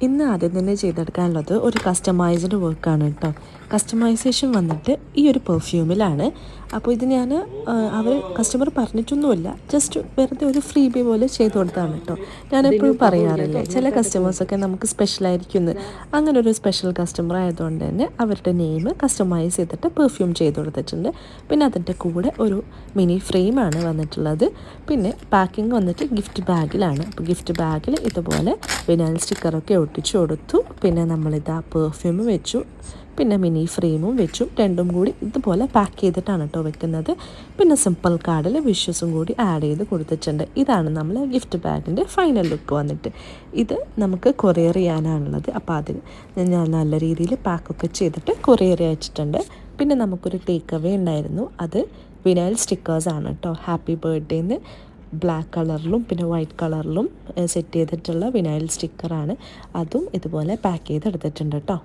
ഇന്ന് ആദ്യം തന്നെ ചെയ്തെടുക്കാനുള്ളത് ഒരു കസ്റ്റമൈസ്ഡ് വർക്കാണ് കേട്ടോ. കസ്റ്റമൈസേഷൻ വന്നിട്ട് ഈ ഒരു പെർഫ്യൂമിലാണ്. അപ്പോൾ ഇത് ഞാൻ അവർ കസ്റ്റമർ പറഞ്ഞിട്ടൊന്നുമില്ല, ജസ്റ്റ് വെറുതെ ഒരു ഫ്രീ ബി പോലെ ചെയ്ത് കൊടുത്തതാണ് കേട്ടോ. ഞാനെപ്പോഴും പറയാറില്ലേ, ചില കസ്റ്റമേഴ്സൊക്കെ നമുക്ക് സ്പെഷ്യലായിരിക്കുന്നു. അങ്ങനെ ഒരു സ്പെഷ്യൽ കസ്റ്റമർ ആയതുകൊണ്ട് തന്നെ അവരുടെ നെയിം കസ്റ്റമൈസ് ചെയ്തിട്ട് പെർഫ്യൂം ചെയ്ത് കൊടുത്തിട്ടുണ്ട്. പിന്നെ അതിൻ്റെ കൂടെ ഒരു മിനി ഫ്രെയിമാണ് വന്നിട്ടുള്ളത്. പിന്നെ പാക്കിംഗ് വന്നിട്ട് ഗിഫ്റ്റ് ബാഗിലാണ്. അപ്പോൾ ഗിഫ്റ്റ് ബാഗിൽ ഇതുപോലെ വിനൈൽ സ്റ്റിക്കറൊക്കെ ഒട്ടിച്ചു കൊടുത്തു. പിന്നെ നമ്മളിതാ പെർഫ്യൂം വെച്ചു, പിന്നെ മിനി ഫ്രെയിമും വെച്ചു. രണ്ടും കൂടി ഇതുപോലെ പാക്ക് ചെയ്തിട്ടാണ് കേട്ടോ വെക്കുന്നത്. പിന്നെ സിമ്പിൾ കാർഡിൽ വിഷസും കൂടി ആഡ് ചെയ്ത് കൊടുത്തിട്ടുണ്ട്. ഇതാണ് നമ്മൾ ഗിഫ്റ്റ് ബാഗിൻ്റെ ഫൈനൽ ലുക്ക് വന്നിട്ട്. ഇത് നമുക്ക് കൊറിയർ ചെയ്യാനാണുള്ളത്. അപ്പോൾ അതിന് ഞാൻ നല്ല രീതിയിൽ പാക്കൊക്കെ ചെയ്തിട്ട് കൊറിയർ അയച്ചിട്ടുണ്ട്. പിന്നെ നമുക്കൊരു ടേക്ക് അവേ ഉണ്ടായിരുന്നു. അത് വിനൈൽ സ്റ്റിക്കേഴ്സാണ് കേട്ടോ. ഹാപ്പി ബർത്ത്ഡേന്ന് ബ്ലാക്ക് കളറിലും പിന്നെ വൈറ്റ് കളറിലും സെറ്റ് ചെയ്തിട്ടുള്ള വിനൈൽ സ്റ്റിക്കറാണ്. അതും ഇതുപോലെ പാക്ക് ചെയ്തെടുത്തിട്ടുണ്ട് കേട്ടോ.